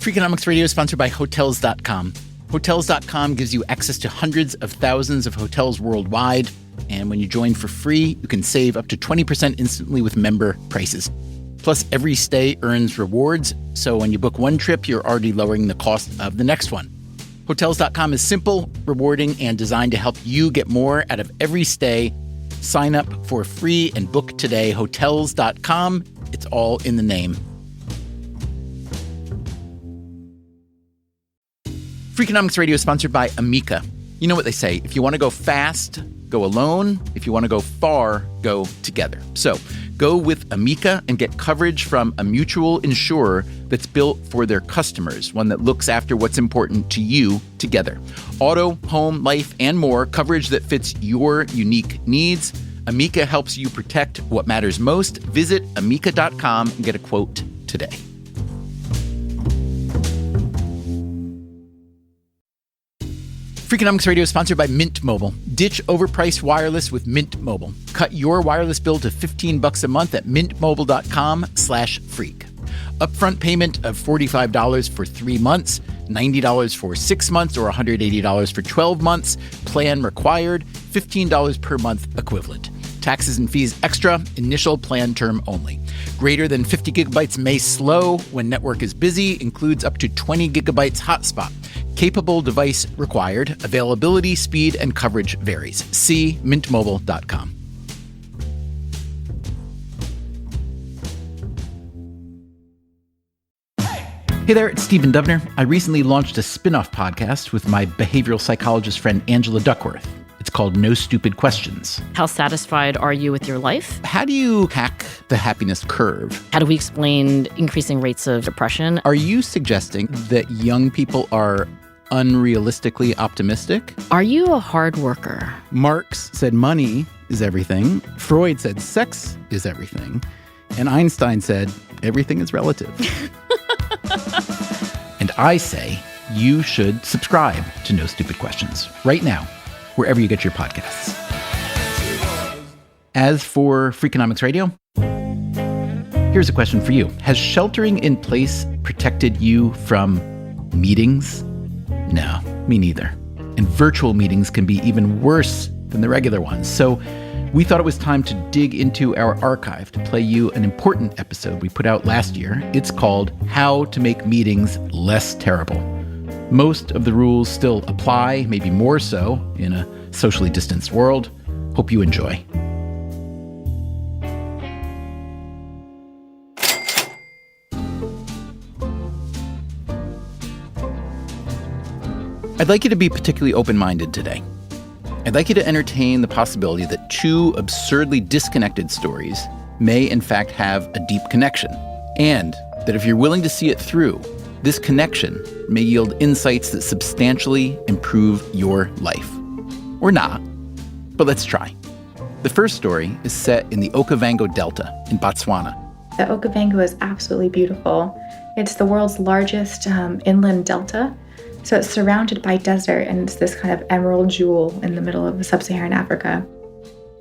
Freakonomics Radio is sponsored by Hotels.com. Hotels.com gives you access to hundreds of thousands of hotels worldwide. And when you join for free, you can save up to 20% instantly with member prices. Plus, every stay earns rewards. So when you book one trip, you're already lowering the cost of the next one. Hotels.com is simple, rewarding, and designed to help you get more out of every stay. Sign up for free and book today. Hotels.com. It's all in the name. Freakonomics Radio is sponsored by Amica. You know what they say, if you want to go fast, go alone. If you want to go far, go together. So go with Amica and get coverage from a mutual insurer that's built for their customers, one that looks after what's important to you together. Auto, home, life, and more, coverage that fits your unique needs. Amica helps you protect what matters most. Visit amica.com and get a quote today. Freakonomics Radio is sponsored by Mint Mobile. Ditch overpriced wireless with Mint Mobile. Cut your wireless bill to $15 a month at mintmobile.com/freak. Upfront payment of $45 for 3 months, $90 for 6 months, or $180 for 12 months. Plan required, $15 per month equivalent. Taxes and fees extra, initial plan term only. Greater than 50 gigabytes may slow when network is busy, includes up to 20 gigabytes hotspot. Capable device required. Availability, speed, and coverage varies. See mintmobile.com. Hey there, it's Stephen Dubner. I recently launched a spin-off podcast with my behavioral psychologist friend Angela Duckworth. It's called No Stupid Questions. How satisfied are you with your life? How do you hack the happiness curve? How do we explain increasing rates of depression? Are you suggesting that young people are unrealistically optimistic? Are you a hard worker? Marx said money is everything. Freud said sex is everything. And Einstein said everything is relative. And I say you should subscribe to No Stupid Questions right now, wherever you get your podcasts. As for Freakonomics Radio, here's a question for you. Has sheltering in place protected you from meetings? No, me neither. And virtual meetings can be even worse than the regular ones. So we thought it was time to dig into our archive to play you an important episode we put out last year. It's called How to Make Meetings Less Terrible. Most of the rules still apply, maybe more so in a socially distanced world. Hope you enjoy. I'd like you to be particularly open-minded today. I'd like you to entertain the possibility that two absurdly disconnected stories may in fact have a deep connection, and that if you're willing to see it through, this connection may yield insights that substantially improve your life. Or not, but let's try. The first story is set in the Okavango Delta in Botswana. The Okavango is absolutely beautiful. It's the world's largest inland delta. So it's surrounded by desert, and it's this kind of emerald jewel in the middle of sub-Saharan Africa.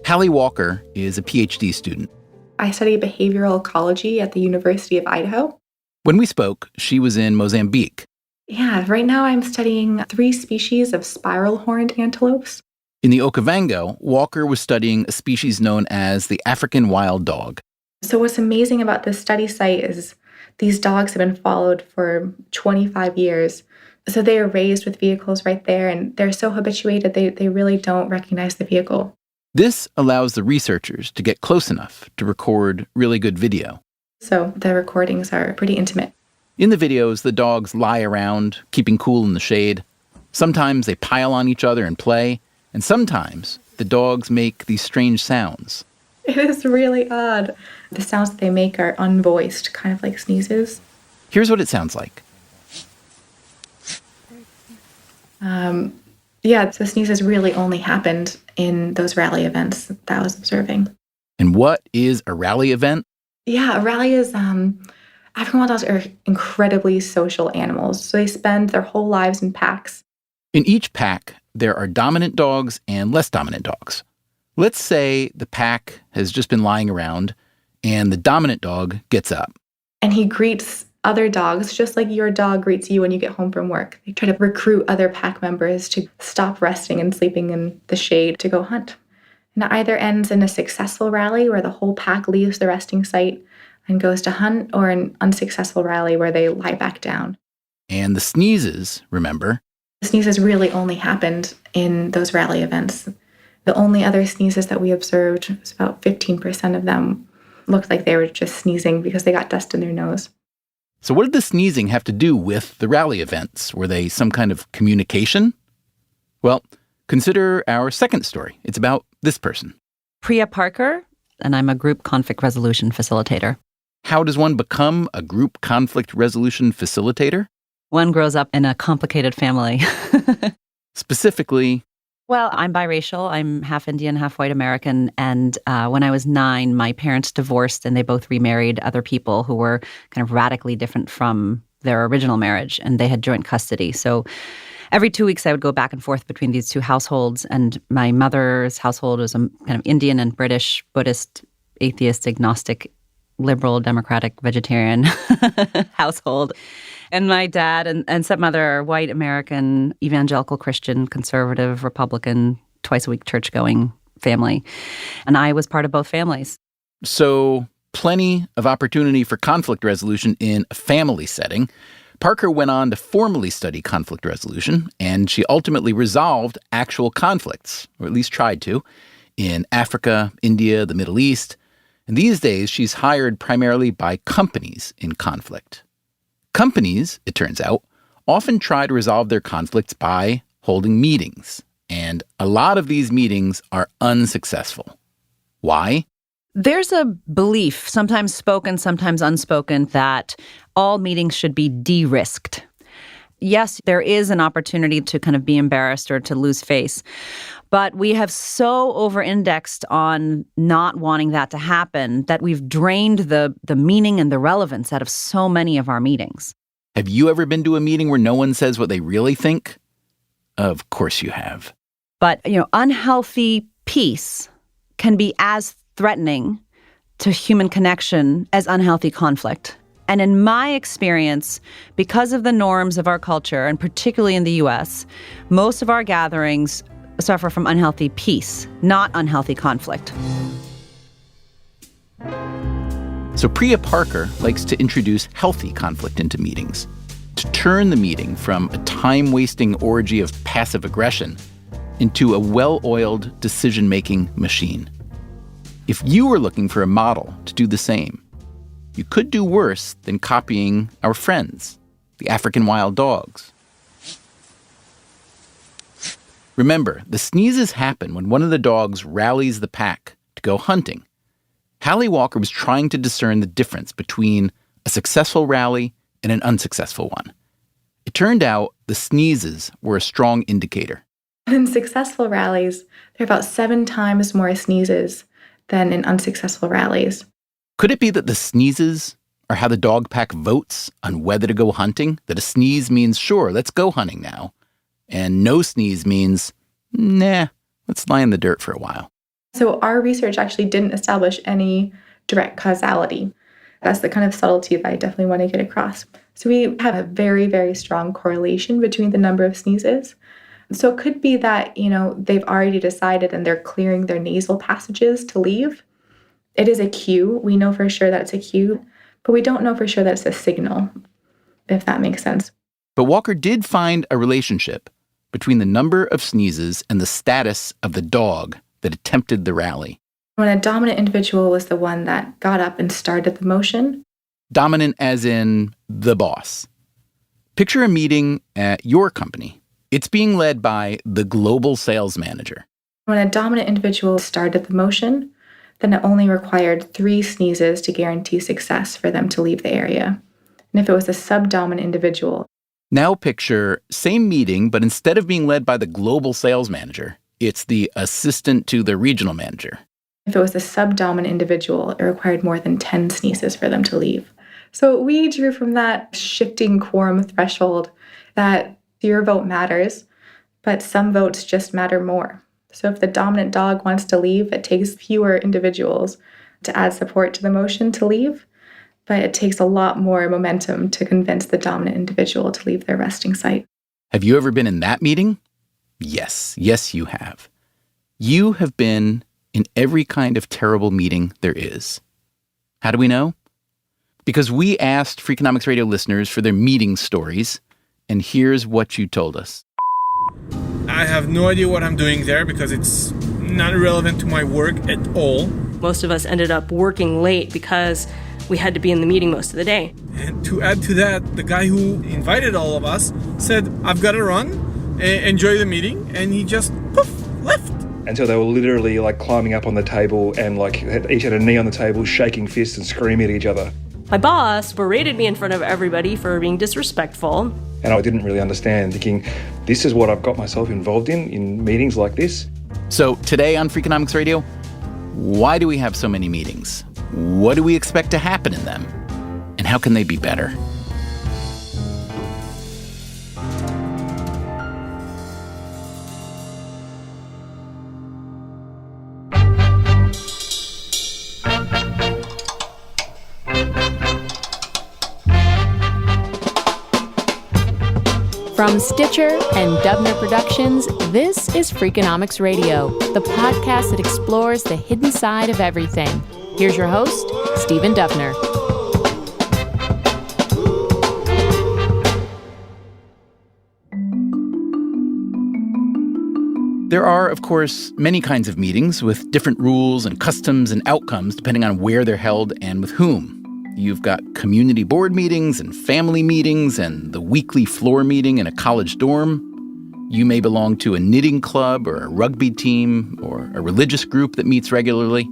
Hallie Walker is a PhD student. I study behavioral ecology at the University of Idaho. When we spoke, she was in Mozambique. Yeah, right now I'm studying 3 species of spiral-horned antelopes. In the Okavango, Walker was studying a species known as the African wild dog. So what's amazing about this study site is these dogs have been followed for 25 years. So they are raised with vehicles right there, and they're so habituated, they really don't recognize the vehicle. This allows the researchers to get close enough to record really good video. So the recordings are pretty intimate. In the videos, the dogs lie around, keeping cool in the shade. Sometimes they pile on each other and play, and sometimes the dogs make these strange sounds. It is really odd. The sounds that they make are unvoiced, kind of like sneezes. Here's what it sounds like. The sneezes really only happened in those rally events that I was observing. And what is a rally event? Yeah, a rally is, African wild dogs are incredibly social animals. So they spend their whole lives in packs. In each pack, there are dominant dogs and less dominant dogs. Let's say the pack has just been lying around and the dominant dog gets up. And he greets other dogs, just like your dog greets you when you get home from work. They try to recruit other pack members to stop resting and sleeping in the shade to go hunt. And it either ends in a successful rally where the whole pack leaves the resting site and goes to hunt, or an unsuccessful rally where they lie back down. And the sneezes, remember? The sneezes really only happened in those rally events. The only other sneezes that we observed was about 15% of them looked like they were just sneezing because they got dust in their nose. So what did the sneezing have to do with the rally events? Were they some kind of communication? Well, consider our second story. It's about this person. Priya Parker, and I'm a group conflict resolution facilitator. How does one become a group conflict resolution facilitator? One grows up in a complicated family. Specifically, Well, I'm biracial. I'm half Indian, half white American. And when I was 9, my parents divorced and they both remarried other people who were kind of radically different from their original marriage. And they had joint custody. So every 2 weeks, I would go back and forth between these two households. And my mother's household was a kind of Indian and British, Buddhist, atheist, agnostic, liberal, democratic, vegetarian household. And my dad and stepmother are white American, evangelical Christian, conservative, Republican, twice-a-week church-going family. And I was part of both families. So plenty of opportunity for conflict resolution in a family setting. Parker went on to formally study conflict resolution, and she ultimately resolved actual conflicts, or at least tried to, in Africa, India, the Middle East. And these days, she's hired primarily by companies in conflict. Companies, it turns out, often try to resolve their conflicts by holding meetings. And a lot of these meetings are unsuccessful. Why? There's a belief, sometimes spoken, sometimes unspoken, that all meetings should be de-risked. Yes, there is an opportunity to kind of be embarrassed or to lose face, but we have so over-indexed on not wanting that to happen that we've drained the meaning and the relevance out of so many of our meetings. Have you ever been to a meeting where no one says what they really think? Of course you have. But, unhealthy peace can be as threatening to human connection as unhealthy conflict. And in my experience, because of the norms of our culture, and particularly in the U.S., most of our gatherings suffer from unhealthy peace, not unhealthy conflict. So Priya Parker likes to introduce healthy conflict into meetings, to turn the meeting from a time-wasting orgy of passive aggression into a well-oiled decision-making machine. If you were looking for a model to do the same, you could do worse than copying our friends, the African wild dogs. Remember, the sneezes happen when one of the dogs rallies the pack to go hunting. Hallie Walker was trying to discern the difference between a successful rally and an unsuccessful one. It turned out the sneezes were a strong indicator. In successful rallies, there are about 7 times more sneezes than in unsuccessful rallies. Could it be that the sneezes are how the dog pack votes on whether to go hunting? That a sneeze means, sure, let's go hunting now. And no sneeze means, nah, let's lie in the dirt for a while. So our research actually didn't establish any direct causality. That's the kind of subtlety that I definitely want to get across. So we have a very, very strong correlation between the number of sneezes. So it could be that, they've already decided and they're clearing their nasal passages to leave. It is a cue. We know for sure that it's a cue, but we don't know for sure that it's a signal, if that makes sense. But Walker did find a relationship between the number of sneezes and the status of the dog that attempted the rally. When a dominant individual was the one that got up and started the motion. Dominant as in the boss. Picture a meeting at your company. It's being led by the global sales manager. When a dominant individual started the motion, then it only required 3 sneezes to guarantee success for them to leave the area. And if it was a subdominant individual. Now picture same meeting, but instead of being led by the global sales manager, it's the assistant to the regional manager. If it was a subdominant individual, it required more than 10 sneezes for them to leave. So we drew from that shifting quorum threshold that your vote matters, but some votes just matter more. So if the dominant dog wants to leave, it takes fewer individuals to add support to the motion to leave. but it takes a lot more momentum to convince the dominant individual to leave their resting site. Have you ever been in that meeting? Yes. Yes, you have. You have been in every kind of terrible meeting there is. How do we know? Because we asked Freakonomics Radio listeners for their meeting stories, and here's what you told us. I have no idea what I'm doing there because it's not relevant to my work at all. Most of us ended up working late because we had to be in the meeting most of the day. And to add to that, the guy who invited all of us said, I've got to run, enjoy the meeting, and he just, poof, left. And so they were literally like climbing up on the table and like each had a knee on the table, shaking fists and screaming at each other. My boss berated me in front of everybody for being disrespectful. And I didn't really understand, thinking, this is what I've got myself involved in meetings like this. So today on Freakonomics Radio, why do we have so many meetings? What do we expect to happen in them? And how can they be better? From Stitcher and Dubner Productions, this is Freakonomics Radio, the podcast that explores the hidden side of everything. Here's your host, Stephen Dubner. There are, of course, many kinds of meetings with different rules and customs and outcomes depending on where they're held and with whom. You've got community board meetings and family meetings and the weekly floor meeting in a college dorm. You may belong to a knitting club or a rugby team or a religious group that meets regularly.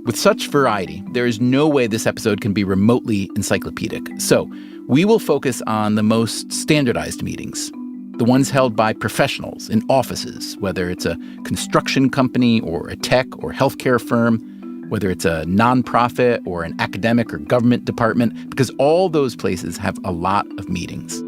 With such variety, there is no way this episode can be remotely encyclopedic. So we will focus on the most standardized meetings, the ones held by professionals in offices, whether it's a construction company or a tech or healthcare firm, whether it's a nonprofit or an academic or government department, because all those places have a lot of meetings.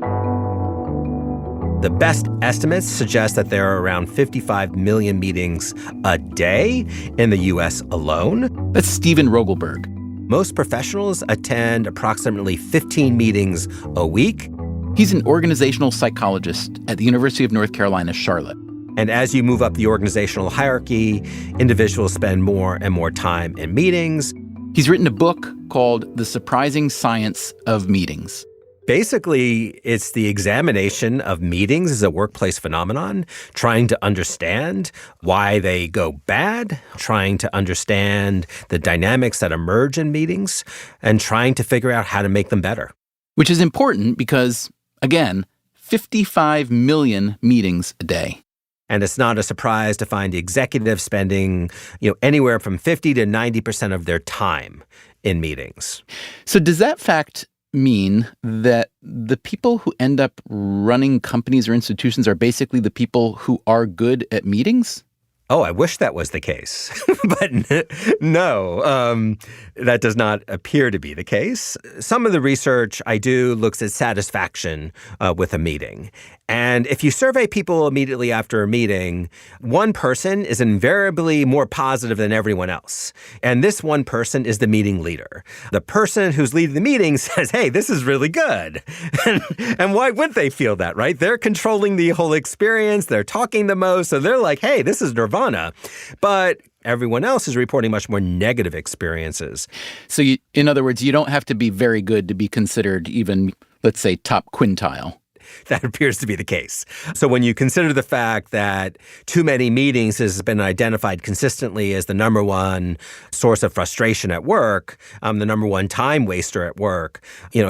The best estimates suggest that there are around 55 million meetings a day in the U.S. alone. That's Steven Rogelberg. Most professionals attend approximately 15 meetings a week. He's an organizational psychologist at the University of North Carolina, Charlotte. And as you move up the organizational hierarchy, individuals spend more and more time in meetings. He's written a book called The Surprising Science of Meetings. Basically, it's the examination of meetings as a workplace phenomenon, trying to understand why they go bad, trying to understand the dynamics that emerge in meetings, and trying to figure out how to make them better. Which is important because, again, 55 million meetings a day. And it's not a surprise to find the executives spending, anywhere from 50 to 90% of their time in meetings. So does that fact mean that the people who end up running companies or institutions are basically the people who are good at meetings? Oh, I wish that was the case. But no, that does not appear to be the case. Some of the research I do looks at satisfaction with a meeting. And if you survey people immediately after a meeting, one person is invariably more positive than everyone else. And this one person is the meeting leader. The person who's leading the meeting says, hey, this is really good. And why wouldn't they feel that, right? They're controlling the whole experience. They're talking the most. So they're like, hey, this is nirvana. But everyone else is reporting much more negative experiences. So in other words, you don't have to be very good to be considered even, let's say, top quintile. That appears to be the case. So when you consider the fact that too many meetings has been identified consistently as the number one source of frustration at work, the number one time waster at work,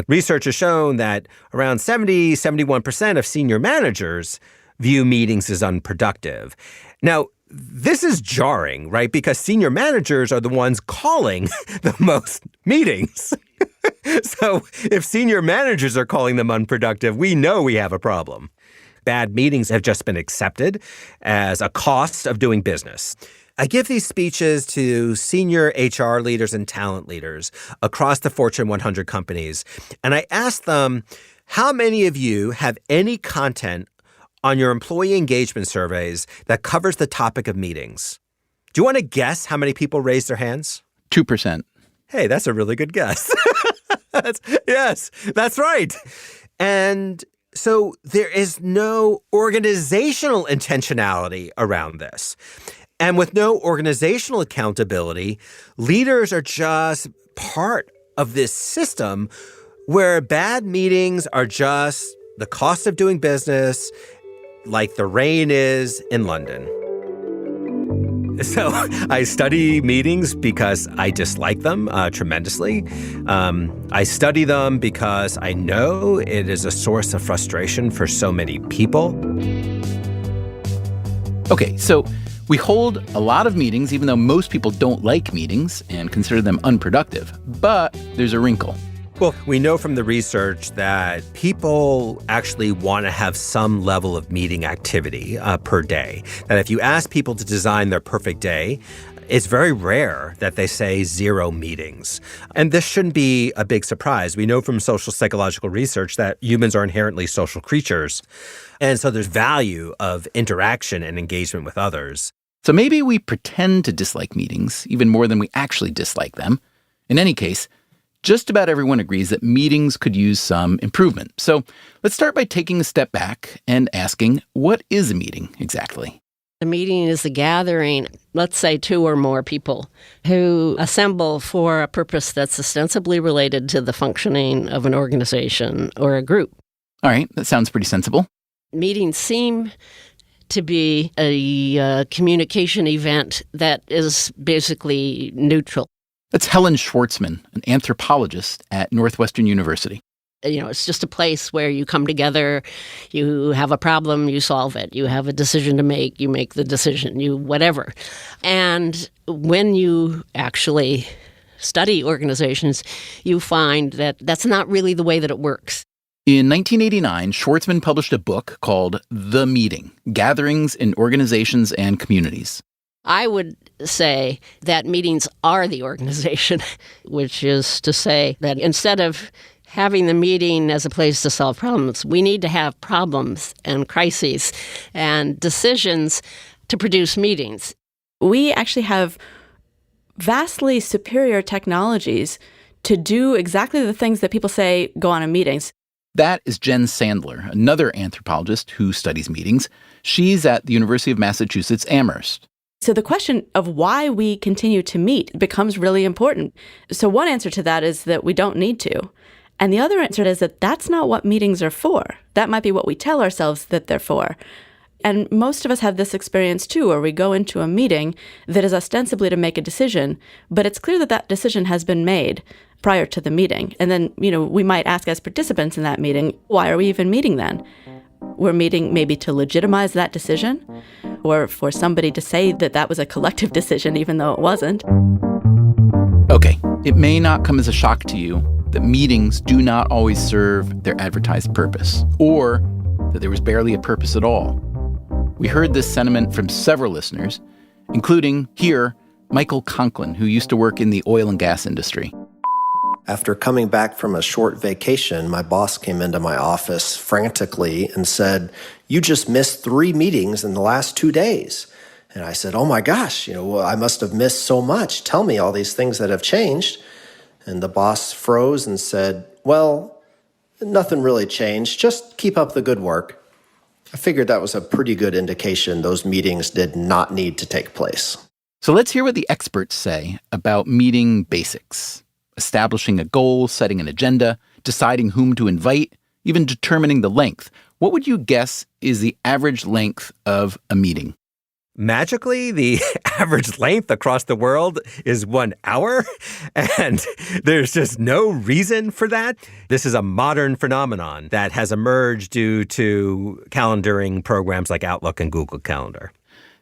research has shown that around 71% of senior managers view meetings as unproductive. Now, this is jarring, right? Because senior managers are the ones calling the most meetings. So if senior managers are calling them unproductive, we know we have a problem. Bad meetings have just been accepted as a cost of doing business. I give these speeches to senior HR leaders and talent leaders across the Fortune 100 companies, and I ask them, how many of you have any content on your employee engagement surveys that covers the topic of meetings? Do you want to guess how many people raised their hands? 2%. Hey, that's a really good guess. Yes, that's right. And so there is no organizational intentionality around this. And with no organizational accountability, leaders are just part of this system where bad meetings are just the cost of doing business, like the rain is in London. So I study meetings because I dislike them tremendously. I study them because I know it is a source of frustration for so many people. Okay, so we hold a lot of meetings, even though most people don't like meetings and consider them unproductive. But there's a wrinkle. Well, we know from the research that people actually want to have some level of meeting activity per day. That if you ask people to design their perfect day, it's very rare that they say 0 meetings. And this shouldn't be a big surprise. We know from social psychological research that humans are inherently social creatures. And so there's value of interaction and engagement with others. So maybe we pretend to dislike meetings even more than we actually dislike them. In any case, just about everyone agrees that meetings could use some improvement. So let's start by taking a step back and asking, what is a meeting exactly? A meeting is a gathering, let's say 2 or more people, who assemble for a purpose that's ostensibly related to the functioning of an organization or a group. All right, that sounds pretty sensible. Meetings seem to be a communication event that is basically neutral. That's Helen Schwartzman, an anthropologist at Northwestern University. It's just a place where you come together, you have a problem, you solve it. You have a decision to make, you make the decision, you whatever. And when you actually study organizations, you find that that's not really the way that it works. In 1989, Schwartzman published a book called The Meeting: Gatherings in Organizations and Communities. I would say that meetings are the organization, which is to say that instead of having the meeting as a place to solve problems, we need to have problems and crises and decisions to produce meetings. We actually have vastly superior technologies to do exactly the things that people say go on in meetings. That is Jen Sandler, another anthropologist who studies meetings. She's at the University of Massachusetts Amherst. So the question of why we continue to meet becomes really important. So one answer to that is that we don't need to. And the other answer is that that's not what meetings are for. That might be what we tell ourselves that they're for. And most of us have this experience too, where we go into a meeting that is ostensibly to make a decision, but it's clear that that decision has been made prior to the meeting. And then, we might ask as participants in that meeting, why are we even meeting then? We're meeting maybe to legitimize that decision, or for somebody to say that that was a collective decision, even though it wasn't. Okay, it may not come as a shock to you that meetings do not always serve their advertised purpose, or that there was barely a purpose at all. We heard this sentiment from several listeners, including here, Michael Conklin, who used to work in the oil and gas industry. After coming back from a short vacation, my boss came into my office frantically and said, "You just missed 3 meetings in the last 2 days." And I said, "Oh my gosh, I must have missed so much. Tell me all these things that have changed." And the boss froze and said, "Well, nothing really changed. Just keep up the good work." I figured that was a pretty good indication those meetings did not need to take place. So let's hear what the experts say about meeting basics. Establishing a goal, setting an agenda, deciding whom to invite, even determining the length. What would you guess is the average length of a meeting? Magically, the average length across the world is 1 hour, and there's just no reason for that. This is a modern phenomenon that has emerged due to calendaring programs like Outlook and Google Calendar.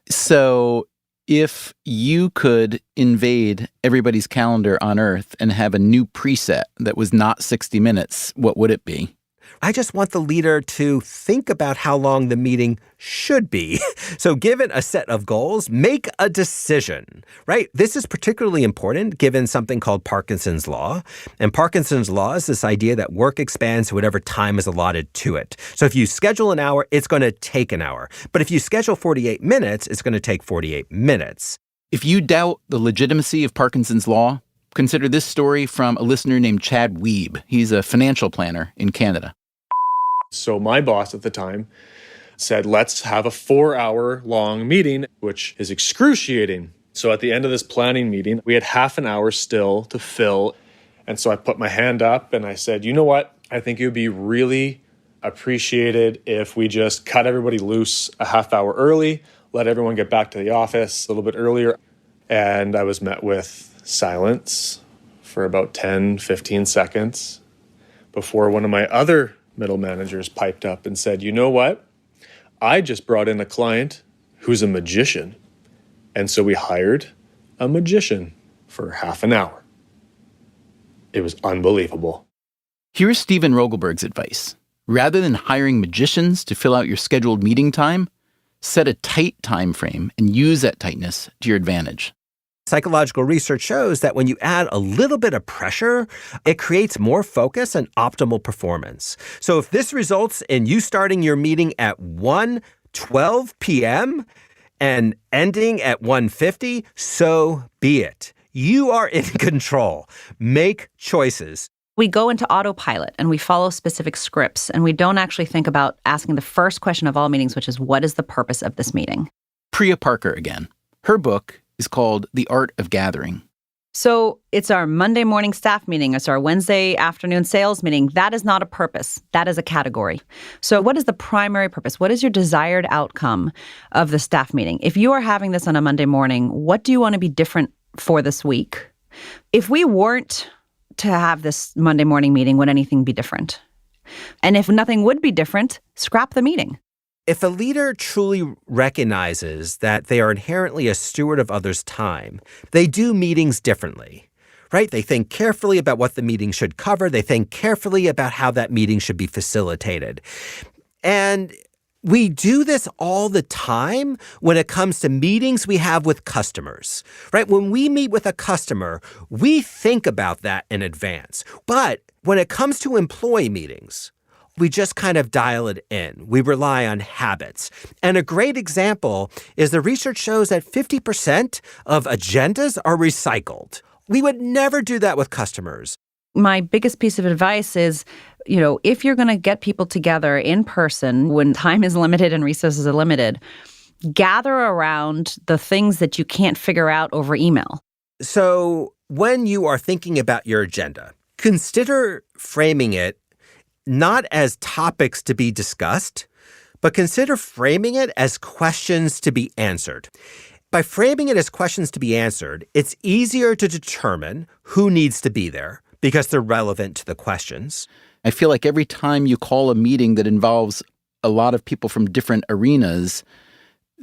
So if you could invade everybody's calendar on Earth and have a new preset that was not 60 minutes, what would it be? I just want the leader to think about how long the meeting should be. So given a set of goals, make a decision, right? This is particularly important given something called Parkinson's Law. And Parkinson's Law is this idea that work expands to whatever time is allotted to it. So if you schedule an hour, it's going to take an hour. But if you schedule 48 minutes, it's going to take 48 minutes. If you doubt the legitimacy of Parkinson's Law, Consider this story from a listener named Chad Weeb. He's a financial planner in Canada. So my boss at the time said, let's have a 4-hour-long meeting, which is excruciating. So at the end of this planning meeting, we had half an hour still to fill. And so I put my hand up and I said, you know what? I think it would be really appreciated if we just cut everybody loose a half hour early, let everyone get back to the office a little bit earlier. And I was met with silence for about 10, 15 seconds before one of my other middle managers piped up and said, you know what? I just brought in a client who's a magician. And so we hired a magician for half an hour. It was unbelievable. Here's Steven Rogelberg's advice. Rather than hiring magicians to fill out your scheduled meeting time, set a tight time frame and use that tightness to your advantage. Psychological research shows that when you add a little bit of pressure, it creates more focus and optimal performance. So if this results in you starting your meeting at 1:12 p.m. and ending at 1:50, so be it. You are in control. Make choices. We go into autopilot and we follow specific scripts, and we don't actually think about asking the first question of all meetings, which is, what is the purpose of this meeting? Priya Parker again. Her book is called The Art of Gathering. So it's our Monday morning staff meeting. It's our Wednesday afternoon sales meeting. That is not a purpose. That is a category. So what is the primary purpose? What is your desired outcome of the staff meeting? If you are having this on a Monday morning, what do you want to be different for this week? If we weren't to have this Monday morning meeting, would anything be different? And if nothing would be different, scrap the meeting. If a leader truly recognizes that they are inherently a steward of others' time, they do meetings differently, right? They think carefully about what the meeting should cover. They think carefully about how that meeting should be facilitated. And we do this all the time when it comes to meetings we have with customers, right? When we meet with a customer, we think about that in advance. But when it comes to employee meetings, we just kind of dial it in. We rely on habits. And a great example is the research shows that 50% of agendas are recycled. We would never do that with customers. My biggest piece of advice is, if you're going to get people together in person when time is limited and resources are limited, gather around the things that you can't figure out over email. So when you are thinking about your agenda, consider framing it not as topics to be discussed, but consider framing it as questions to be answered. By framing it as questions to be answered, it's easier to determine who needs to be there because they're relevant to the questions. I feel like every time you call a meeting that involves a lot of people from different arenas,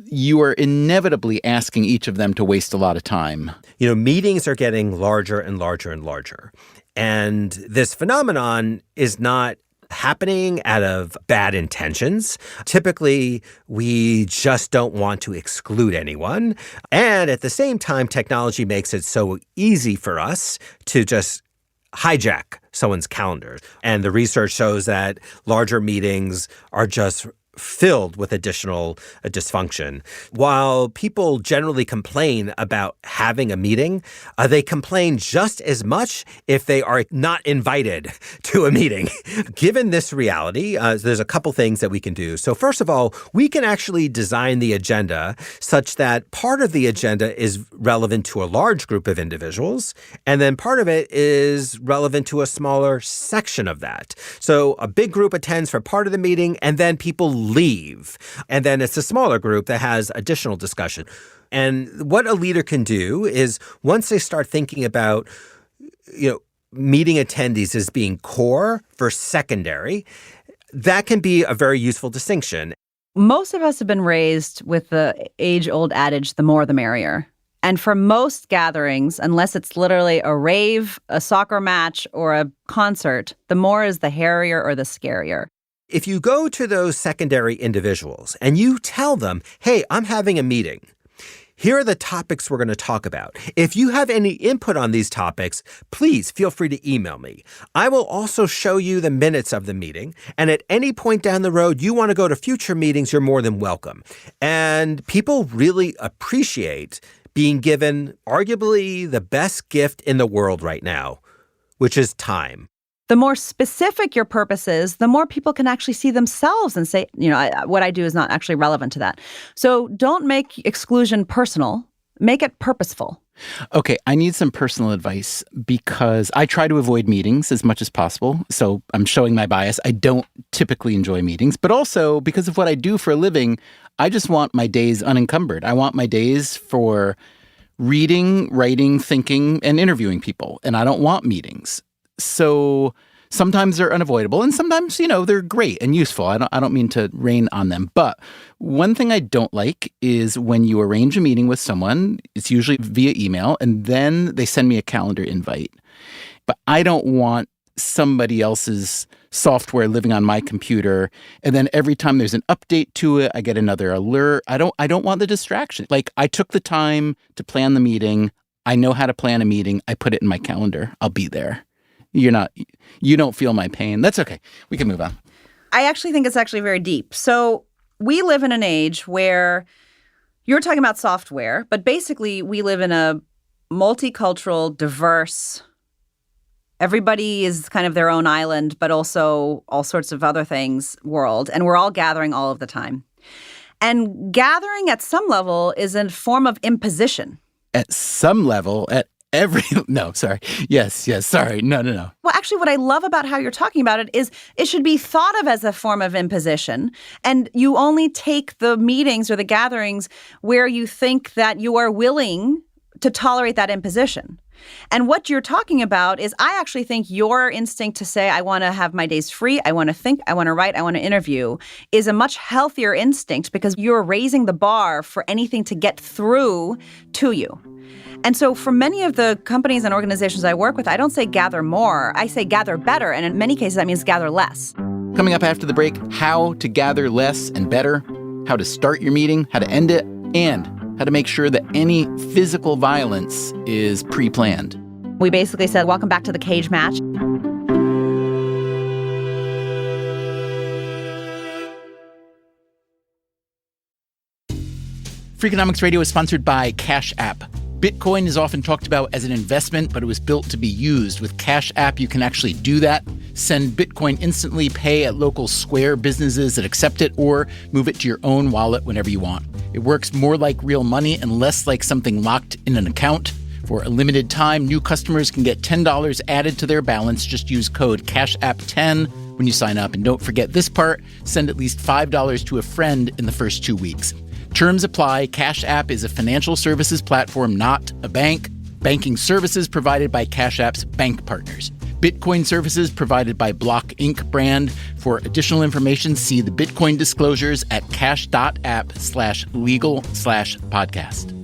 you are inevitably asking each of them to waste a lot of time. Meetings are getting larger and larger and larger. And this phenomenon is not happening out of bad intentions. Typically, we just don't want to exclude anyone. And at the same time, technology makes it so easy for us to just hijack someone's calendar. And the research shows that larger meetings are just filled with additional dysfunction. While people generally complain about having a meeting, they complain just as much if they are not invited to a meeting. Given this reality, there's a couple things that we can do. So first of all, we can actually design the agenda such that part of the agenda is relevant to a large group of individuals, and then part of it is relevant to a smaller section of that. So a big group attends for part of the meeting, and then people leave. And then it's a smaller group that has additional discussion. And what a leader can do is once they start thinking about, meeting attendees as being core versus secondary, that can be a very useful distinction. Most of us have been raised with the age-old adage, the more the merrier. And for most gatherings, unless it's literally a rave, a soccer match, or a concert, the more is the hairier or the scarier. If you go to those secondary individuals and you tell them, hey, I'm having a meeting. Here are the topics we're going to talk about. If you have any input on these topics, please feel free to email me. I will also show you the minutes of the meeting. And at any point down the road, you want to go to future meetings, you're more than welcome. And people really appreciate being given arguably the best gift in the world right now, which is time. The more specific your purpose is, the more people can actually see themselves and say, what I do is not actually relevant to that. So don't make exclusion personal. Make it purposeful. Okay, I need some personal advice because I try to avoid meetings as much as possible. So I'm showing my bias. I don't typically enjoy meetings, but also because of what I do for a living, I just want my days unencumbered. I want my days for reading, writing, thinking, and interviewing people. And I don't want meetings. So sometimes they're unavoidable and sometimes, they're great and useful. I don't mean to rain on them. But one thing I don't like is when you arrange a meeting with someone, it's usually via email, and then they send me a calendar invite. But I don't want somebody else's software living on my computer. And then every time there's an update to it, I get another alert. I don't want the distraction. Like, I took the time to plan the meeting. I know how to plan a meeting. I put it in my calendar. I'll be there. You don't feel my pain. That's okay. We can move on. I actually think it's actually very deep. So we live in an age where you're talking about software, but basically we live in a multicultural, diverse, everybody is kind of their own island, but also all sorts of other things world. And we're all gathering all of the time. And gathering at some level is a form of imposition. At some level, no, sorry. Yes, sorry. No. Well, actually, what I love about how you're talking about it is it should be thought of as a form of imposition. And you only take the meetings or the gatherings where you think that you are willing to tolerate that imposition. And what you're talking about is I actually think your instinct to say, I want to have my days free, I want to think, I want to write, I want to interview, is a much healthier instinct because you're raising the bar for anything to get through to you. And so for many of the companies and organizations I work with, I don't say gather more, I say gather better. And in many cases, that means gather less. Coming up after the break, how to gather less and better, how to start your meeting, how to end it, and how to make sure that any physical violence is pre-planned. We basically said, welcome back to the cage match. Freakonomics Radio is sponsored by Cash App. Bitcoin is often talked about as an investment, but it was built to be used. With Cash App, you can actually do that. Send Bitcoin instantly, pay at local Square businesses that accept it, or move it to your own wallet whenever you want. It works more like real money and less like something locked in an account. For a limited time, new customers can get $10 added to their balance. Just use code CASHAPP10 when you sign up. And don't forget this part, send at least $5 to a friend in the first 2 weeks. Terms apply. Cash App is a financial services platform, not a bank. Banking services provided by Cash App's bank partners. Bitcoin services provided by Block Inc. brand. For additional information, see the Bitcoin disclosures at cash.app/legal/podcast.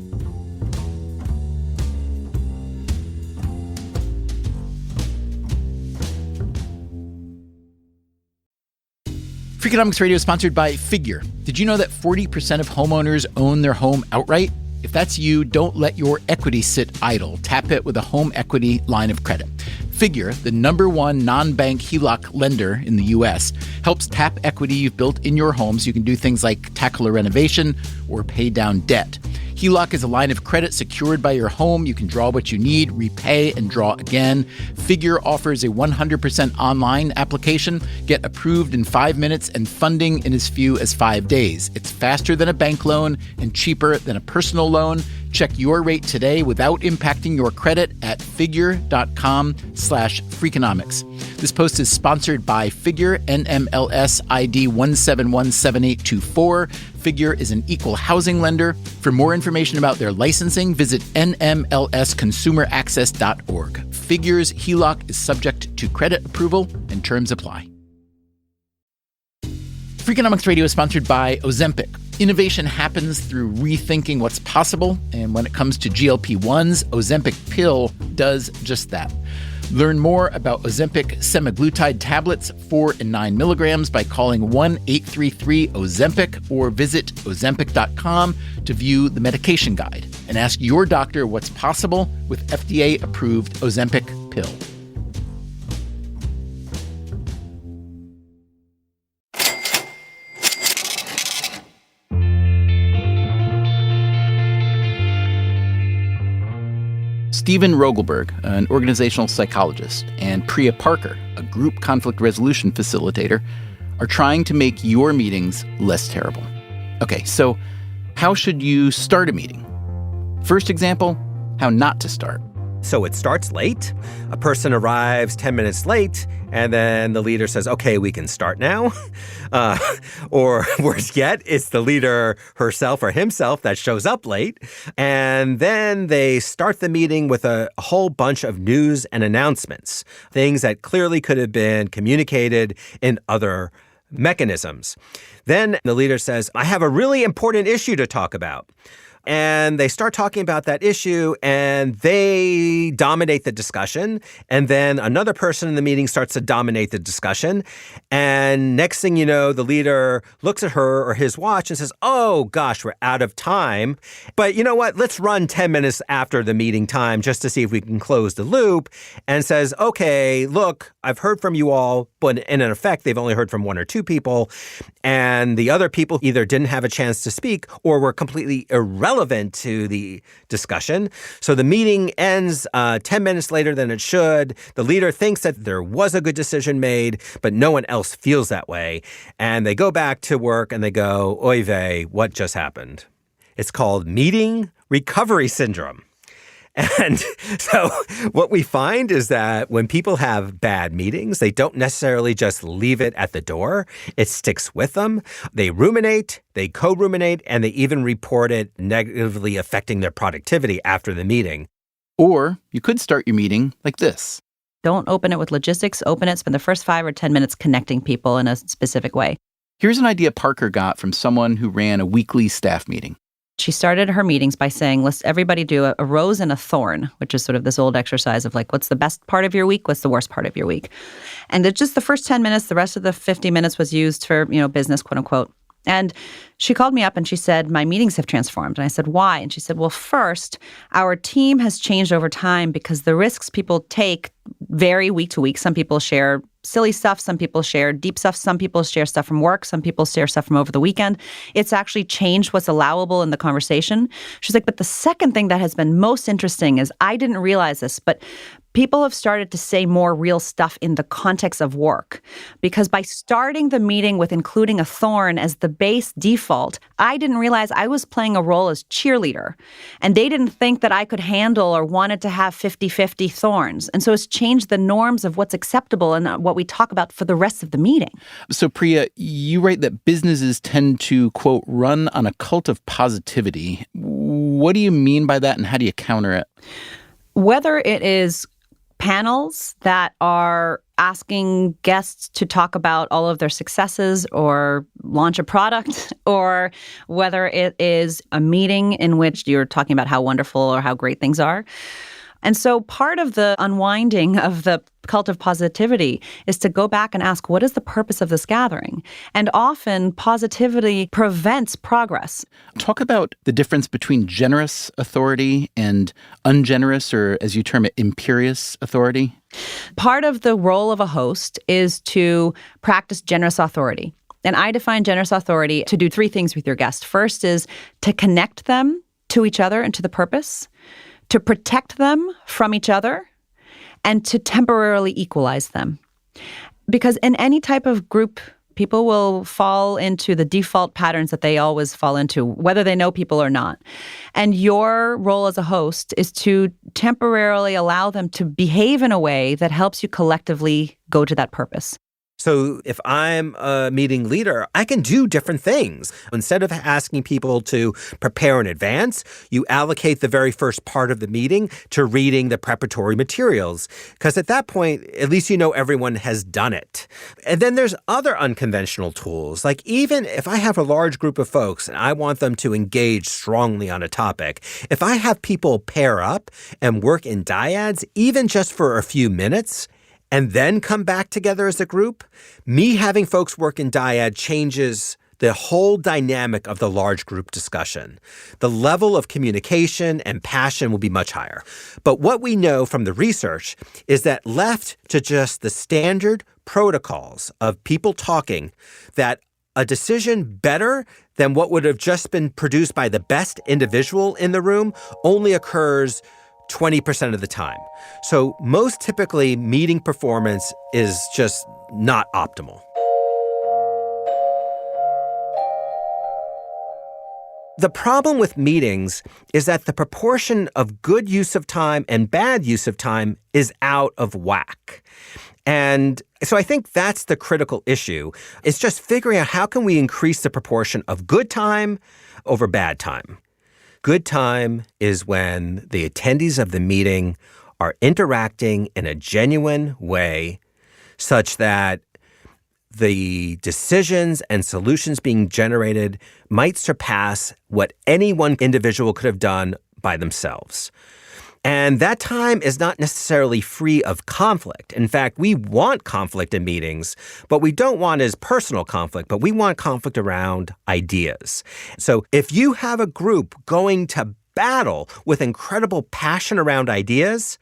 Freakonomics Radio is sponsored by Figure. Did you know that 40% of homeowners own their home outright? If that's you, don't let your equity sit idle. Tap it with a home equity line of credit. Figure, the #1 non-bank HELOC lender in the U.S., helps tap equity you've built in your home so you can do things like tackle a renovation or pay down debt. HELOC is a line of credit secured by your home. You can draw what you need, repay, and draw again. Figure offers a 100% online application. Get approved in 5 minutes and funding in as few as 5 days. It's faster than a bank loan and cheaper than a personal loan. Check your rate today without impacting your credit at figure.com/freakonomics. This post is sponsored by Figure, NMLS ID 1717824. Figure is an equal housing lender. For more information about their licensing, visit nmlsconsumeraccess.org. Figure's HELOC is subject to credit approval and terms apply. Freakonomics Radio is sponsored by Ozempic. Innovation happens through rethinking what's possible, and when it comes to GLP-1s, Ozempic pill does just that. Learn more about Ozempic semaglutide tablets, 4 and 9 milligrams, by calling 1-833-OZEMPIC or visit ozempic.com to view the medication guide and ask your doctor what's possible with FDA-approved Ozempic pill. Stephen Rogelberg, an organizational psychologist, and Priya Parker, a group conflict resolution facilitator, are trying to make your meetings less terrible. Okay, so how should you start a meeting? First example, how not to start. So it starts late. A person arrives 10 minutes late, and then the leader says, okay, we can start now. Or worse yet, it's the leader herself or himself that shows up late. And then they start the meeting with a whole bunch of news and announcements, things that clearly could have been communicated in other mechanisms. Then the leader says, I have a really important issue to talk about. And they start talking about that issue, and they dominate the discussion. And then another person in the meeting starts to dominate the discussion. And next thing you know, the leader looks at her or his watch and says, oh, gosh, we're out of time. But you know what? Let's run 10 minutes after the meeting time just to see if we can close the loop. And says, okay, look, I've heard from you all, but in effect, they've only heard from one or two people. And the other people either didn't have a chance to speak or were completely irrelevant to the discussion. So the meeting ends 10 minutes later than it should. The leader thinks that there was a good decision made, but no one else feels that way. And they go back to work and they go, oy vey, what just happened? It's called meeting recovery syndrome. And so what we find is that when people have bad meetings, they don't necessarily just leave it at the door. It sticks with them. They ruminate, they co-ruminate, and they even report it negatively affecting their productivity after the meeting. Or you could start your meeting like this. Don't open it with logistics. Open it, spend the first 5 or 10 minutes connecting people in a specific way. Here's an idea Parker got from someone who ran a weekly staff meeting. She started her meetings by saying, let's everybody do a rose and a thorn, which is sort of this old exercise of like, what's the best part of your week? What's the worst part of your week? And just the first 10 minutes, the rest of the 50 minutes was used for, business, quote unquote. And she called me up and she said, my meetings have transformed. And I said, why? And she said, well, first, our team has changed over time because the risks people take vary week to week. Some people share silly stuff. Some people share deep stuff. Some people share stuff from work. Some people share stuff from over the weekend. It's actually changed what's allowable in the conversation. She's like, but the second thing that has been most interesting is I didn't realize this, but people have started to say more real stuff in the context of work. Because by starting the meeting with including a thorn as the base default, I didn't realize I was playing a role as cheerleader. And they didn't think that I could handle or wanted to have 50-50 thorns. And so it's changed the norms of what's acceptable and what we talk about for the rest of the meeting. So Priya, you write that businesses tend to, quote, run on a cult of positivity. What do you mean by that and how do you counter it? Whether it is panels that are asking guests to talk about all of their successes or launch a product, or whether it is a meeting in which you're talking about how wonderful or how great things are. And so part of the unwinding of the cult of positivity is to go back and ask, what is the purpose of this gathering? And often positivity prevents progress. Talk about the difference between generous authority and ungenerous, or as you term it, imperious authority. Part of the role of a host is to practice generous authority. And I define generous authority to do 3 things with your guest. First is to connect them to each other and to the purpose, to protect them from each other, and to temporarily equalize them. Because in any type of group, people will fall into the default patterns that they always fall into, whether they know people or not. And your role as a host is to temporarily allow them to behave in a way that helps you collectively go to that purpose. So if I'm a meeting leader, I can do different things. Instead of asking people to prepare in advance, you allocate the very first part of the meeting to reading the preparatory materials. Because at that point, at least you know everyone has done it. And then there's other unconventional tools. Like even if I have a large group of folks and I want them to engage strongly on a topic, if I have people pair up and work in dyads, even just for a few minutes, and then come back together as a group, me having folks work in dyad changes the whole dynamic of the large group discussion. The level of communication and passion will be much higher. But what we know from the research is that left to just the standard protocols of people talking, that a decision better than what would have just been produced by the best individual in the room only occurs 20% of the time. So most typically, meeting performance is just not optimal. The problem with meetings is that the proportion of good use of time and bad use of time is out of whack. And so I think that's the critical issue. It's just figuring out how can we increase the proportion of good time over bad time. Good time is when the attendees of the meeting are interacting in a genuine way such that the decisions and solutions being generated might surpass what any one individual could have done by themselves. And that time is not necessarily free of conflict. In fact, we want conflict in meetings, but we don't want as personal conflict, but we want conflict around ideas. So if you have a group going to battle with incredible passion around ideas,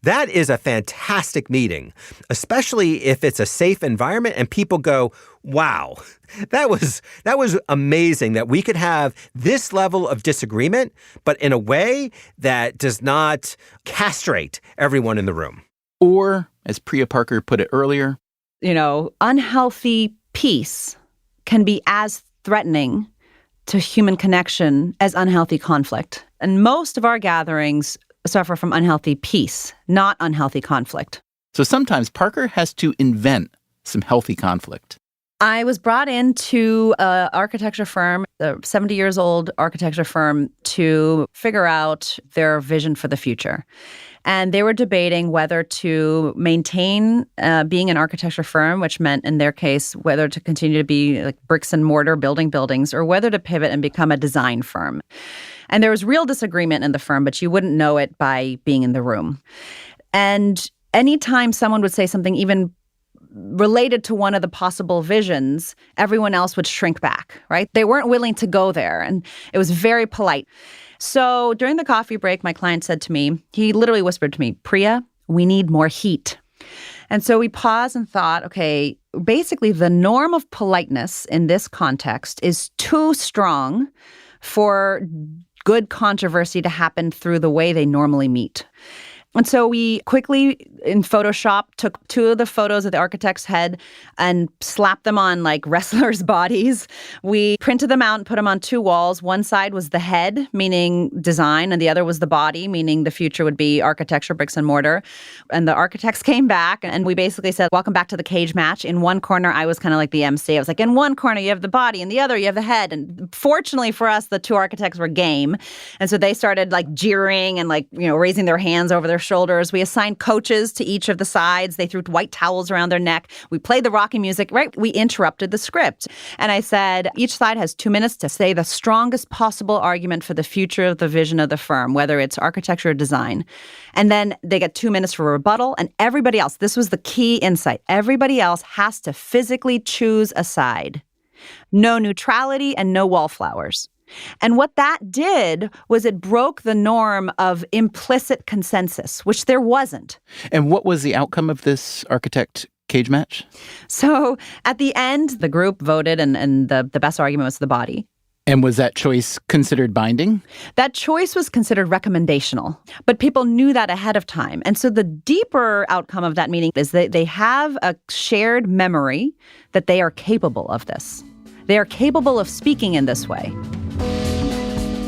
that is a fantastic meeting, especially if it's a safe environment and people go, wow, that was amazing that we could have this level of disagreement, but in a way that does not castrate everyone in the room. Or, as Priya Parker put it earlier, unhealthy peace can be as threatening to human connection as unhealthy conflict. And most of our gatherings suffer from unhealthy peace, not unhealthy conflict. So sometimes Parker has to invent some healthy conflict. I was brought into an architecture firm, a 70-years-old architecture firm, to figure out their vision for the future. And they were debating whether to maintain being an architecture firm, which meant, in their case, whether to continue to be like bricks and mortar building buildings, or whether to pivot and become a design firm. And there was real disagreement in the firm, but you wouldn't know it by being in the room. And anytime someone would say something even related to one of the possible visions, everyone else would shrink back, right? They weren't willing to go there, and it was very polite. So during the coffee break, my client said to me, he literally whispered to me, "Priya, we need more heat." And so we paused and thought, okay, basically the norm of politeness in this context is too strong for good controversy to happen through the way they normally meet. And so we quickly, in Photoshop, took two of the photos of the architect's head and slapped them on like wrestlers' bodies. We printed them out and put them on two walls. One side was the head, meaning design, and the other was the body, meaning the future would be architecture, bricks and mortar. And the architects came back, and we basically said, welcome back to the cage match. In one corner, I was kind of like the MC. I was like, in one corner, you have the body, in the other, you have the head. And fortunately for us, the two architects were game. And so they started like jeering and like, raising their hands over their shoulders. We assigned coaches to each of the sides. They threw white towels around their neck. We played the Rocky music, right? We interrupted the script. And I said, each side has 2 minutes to say the strongest possible argument for the future of the vision of the firm, whether it's architecture or design. And then they get 2 minutes for rebuttal. And everybody else, this was the key insight, everybody else has to physically choose a side. No neutrality and no wallflowers. And what that did was it broke the norm of implicit consensus, which there wasn't. And what was the outcome of this architect cage match? So at the end, the group voted, and the best argument was the body. And was that choice considered binding? That choice was considered recommendational, but people knew that ahead of time. And so the deeper outcome of that meeting is that they have a shared memory that they are capable of this. They are capable of speaking in this way.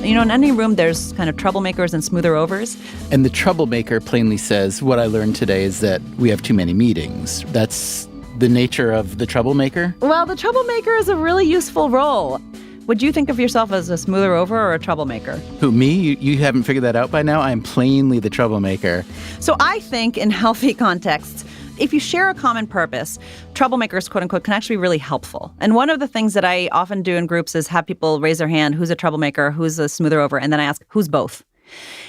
In any room, there's kind of troublemakers and smoother overs. And the troublemaker plainly says, what I learned today is that we have too many meetings. That's the nature of the troublemaker? Well, the troublemaker is a really useful role. Would you think of yourself as a smoother over or a troublemaker? Who, me? You haven't figured that out by now? I'm plainly the troublemaker. So I think in healthy contexts, if you share a common purpose, troublemakers, quote unquote, can actually be really helpful. And one of the things that I often do in groups is have people raise their hand, who's a troublemaker, who's a smoother over, and then I ask, who's both?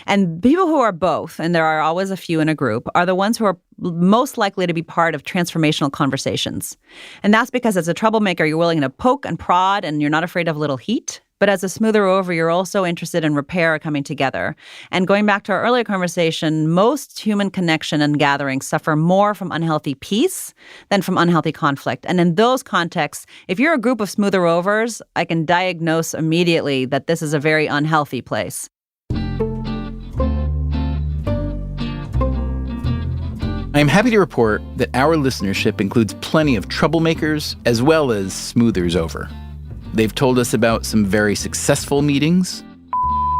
And people who are both, and there are always a few in a group, are the ones who are most likely to be part of transformational conversations. And that's because as a troublemaker, you're willing to poke and prod, and you're not afraid of a little heat. But as a smoother over, you're also interested in repair coming together. And going back to our earlier conversation, most human connection and gatherings suffer more from unhealthy peace than from unhealthy conflict. And in those contexts, if you're a group of smoother overs, I can diagnose immediately that this is a very unhealthy place. I'm happy to report that our listenership includes plenty of troublemakers as well as smoothers over. They've told us about some very successful meetings.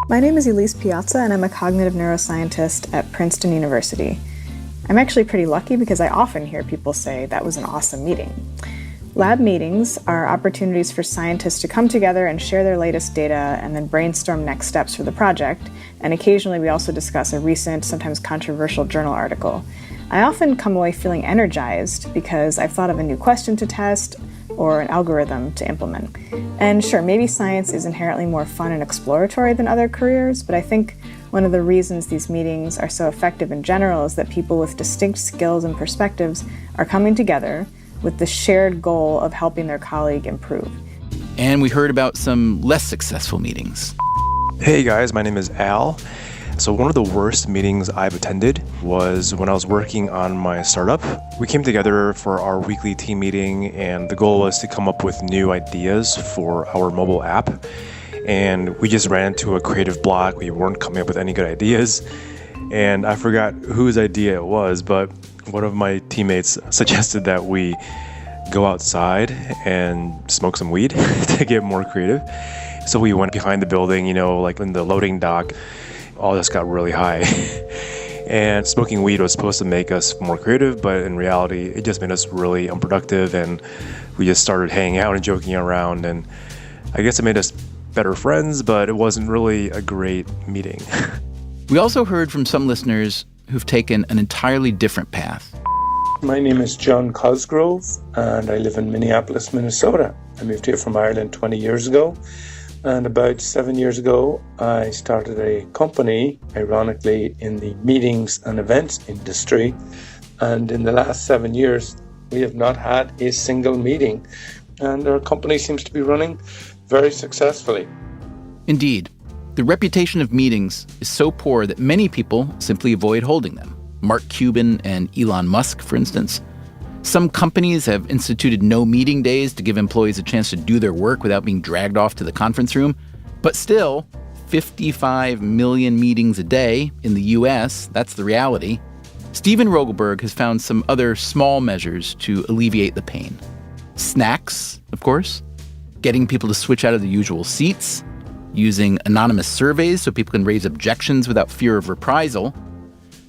My name is Elise Piazza, and I'm a cognitive neuroscientist at Princeton University. I'm actually pretty lucky because I often hear people say that was an awesome meeting. Lab meetings are opportunities for scientists to come together and share their latest data and then brainstorm next steps for the project. And occasionally we also discuss a recent, sometimes controversial journal article. I often come away feeling energized because I've thought of a new question to test or an algorithm to implement. And sure, maybe science is inherently more fun and exploratory than other careers, but I think one of the reasons these meetings are so effective in general is that people with distinct skills and perspectives are coming together with the shared goal of helping their colleague improve. And we heard about some less successful meetings. Hey guys, my name is Al. So one of the worst meetings I've attended was when I was working on my startup. We came together for our weekly team meeting, and the goal was to come up with new ideas for our mobile app. And we just ran into a creative block. We weren't coming up with any good ideas. And I forgot whose idea it was, but one of my teammates suggested that we go outside and smoke some weed to get more creative. So we went behind the building, like in the loading dock. All this got really high. And smoking weed was supposed to make us more creative, but in reality, it just made us really unproductive, and we just started hanging out and joking around, and I guess it made us better friends, but it wasn't really a great meeting. We also heard from some listeners who've taken an entirely different path. My name is John Cosgrove, and I live in Minneapolis, Minnesota. I moved here from Ireland 20 years ago. And about 7 years ago, I started a company, ironically, in the meetings and events industry. And in the last 7 years, we have not had a single meeting. And our company seems to be running very successfully. Indeed, the reputation of meetings is so poor that many people simply avoid holding them. Mark Cuban and Elon Musk, for instance. Some companies have instituted no meeting days to give employees a chance to do their work without being dragged off to the conference room. But still, 55 million meetings a day in the US, that's the reality. Steven Rogelberg has found some other small measures to alleviate the pain. Snacks, of course, getting people to switch out of the usual seats, using anonymous surveys so people can raise objections without fear of reprisal.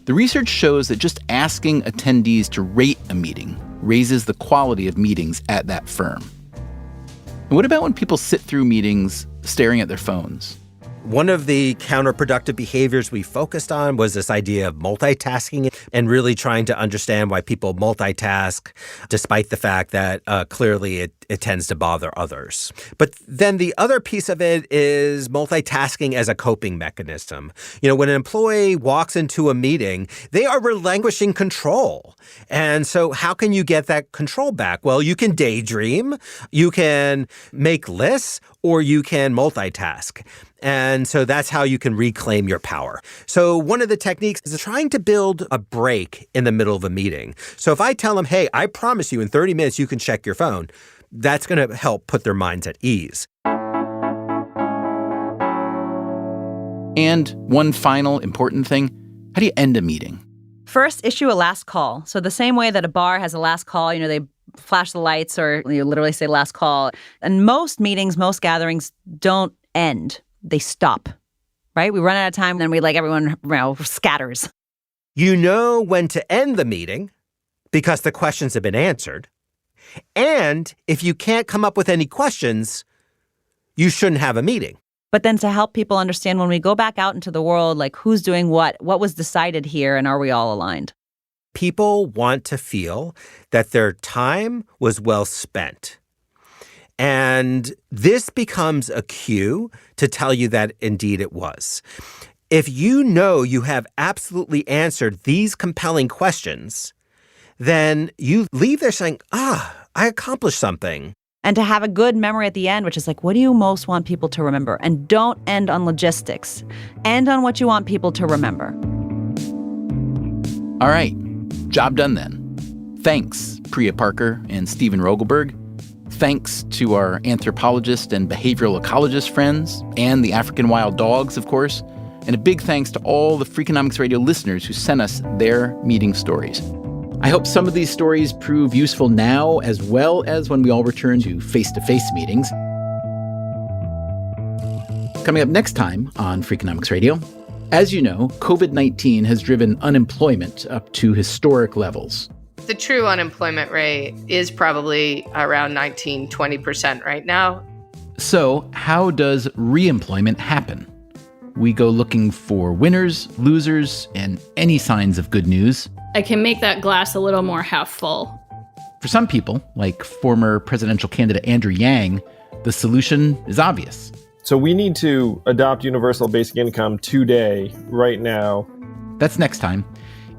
The research shows that just asking attendees to rate a meeting raises the quality of meetings at that firm. And what about when people sit through meetings staring at their phones? One of the counterproductive behaviors we focused on was this idea of multitasking and really trying to understand why people multitask, despite the fact that clearly it tends to bother others. But then the other piece of it is multitasking as a coping mechanism. When an employee walks into a meeting, they are relinquishing control. And so how can you get that control back? Well, you can daydream, you can make lists, or you can multitask. And so that's how you can reclaim your power. So one of the techniques is trying to build a break in the middle of a meeting. So if I tell them, hey, I promise you in 30 minutes you can check your phone, that's going to help put their minds at ease. And one final important thing, how do you end a meeting? First, issue a last call. So the same way that a bar has a last call, they flash the lights or you literally say last call. And most meetings, most gatherings don't end. They stop, right? We run out of time, then everyone scatters. You know when to end the meeting because the questions have been answered. And if you can't come up with any questions, you shouldn't have a meeting. But then to help people understand when we go back out into the world, who's doing what was decided here, and are we all aligned? People want to feel that their time was well spent. And this becomes a cue to tell you that indeed it was. If you know you have absolutely answered these compelling questions, then you leave there saying, I accomplished something. And to have a good memory at the end, which is what do you most want people to remember? And don't end on logistics. End on what you want people to remember. All right, job done then. Thanks, Priya Parker and Steven Rogelberg. Thanks to our anthropologist and behavioral ecologist friends, and the African wild dogs, of course. And a big thanks to all the Freakonomics Radio listeners who sent us their meeting stories. I hope some of these stories prove useful now as well as when we all return to face-to-face meetings. Coming up next time on Freakonomics Radio, as you know, COVID-19 has driven unemployment up to historic levels. The true unemployment rate is probably around 19-20% right now. So how does reemployment happen? We go looking for winners, losers, and any signs of good news. I can make that glass a little more half full. For some people, like former presidential candidate Andrew Yang, the solution is obvious. So we need to adopt universal basic income today, right now. That's next time.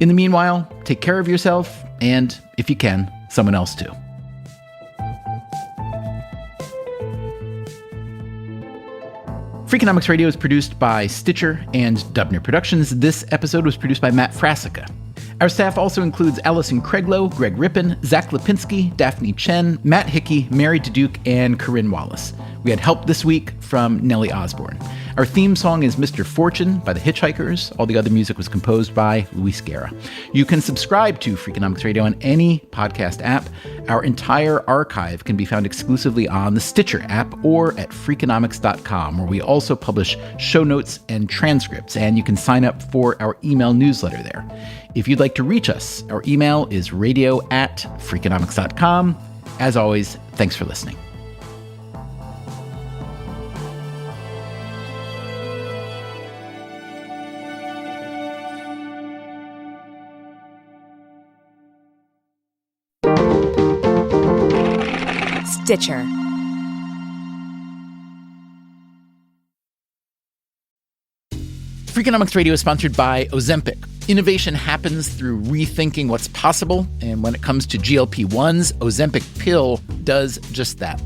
In the meanwhile, take care of yourself and, if you can, someone else too. Freakonomics Radio is produced by Stitcher and Dubner Productions. This episode was produced by Matt Frasica. Our staff also includes Allison Craiglow, Greg Rippin, Zach Lipinski, Daphne Chen, Matt Hickey, Mary Duduke, and Corinne Wallace. We had help this week from Nellie Osborne. Our theme song is Mr. Fortune by the Hitchhikers. All the other music was composed by Luis Guerra. You can subscribe to Freakonomics Radio on any podcast app. Our entire archive can be found exclusively on the Stitcher app or at Freakonomics.com, where we also publish show notes and transcripts, and you can sign up for our email newsletter there. If you'd like to reach us, our email is radio@Freakonomics.com. As always, thanks for listening. Stitcher. Freakonomics Radio is sponsored by Ozempic. Innovation happens through rethinking what's possible, and when it comes to GLP-1s, Ozempic pill does just that.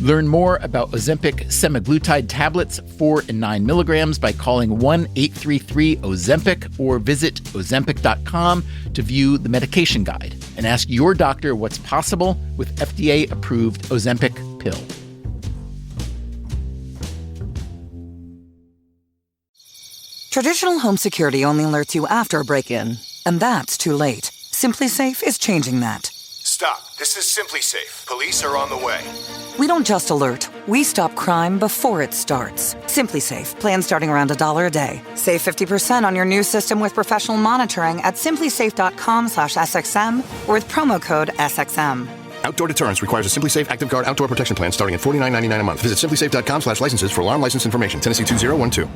Learn more about Ozempic semaglutide tablets, 4 and 9 milligrams, by calling 1-833-OZEMPIC or visit Ozempic.com to view the medication guide and ask your doctor what's possible with FDA-approved Ozempic pill. Traditional home security only alerts you after a break-in, and that's too late. Simply Safe is changing that. Stop. This is Simply Safe. Police are on the way. We don't just alert, we stop crime before it starts. Simply Safe, plan starting around $1 a day. Save 50% on your new system with professional monitoring at simplysafe.com/SXM or with promo code SXM. Outdoor deterrence requires a Simply Safe Active Guard outdoor protection plan starting at $49.99 a month. Visit simplysafe.com/licenses for alarm license information. Tennessee 2012.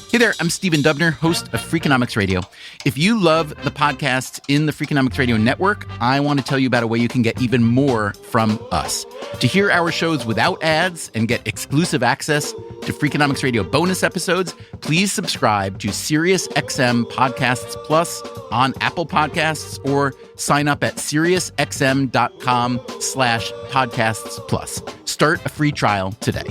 Hey there, I'm Stephen Dubner, host of Freakonomics Radio. If you love the podcasts in the Freakonomics Radio network, I want to tell you about a way you can get even more from us. To hear our shows without ads and get exclusive access to Freakonomics Radio bonus episodes, please subscribe to SiriusXM Podcasts Plus on Apple Podcasts or sign up at SiriusXM.com/podcasts plus. Start a free trial today.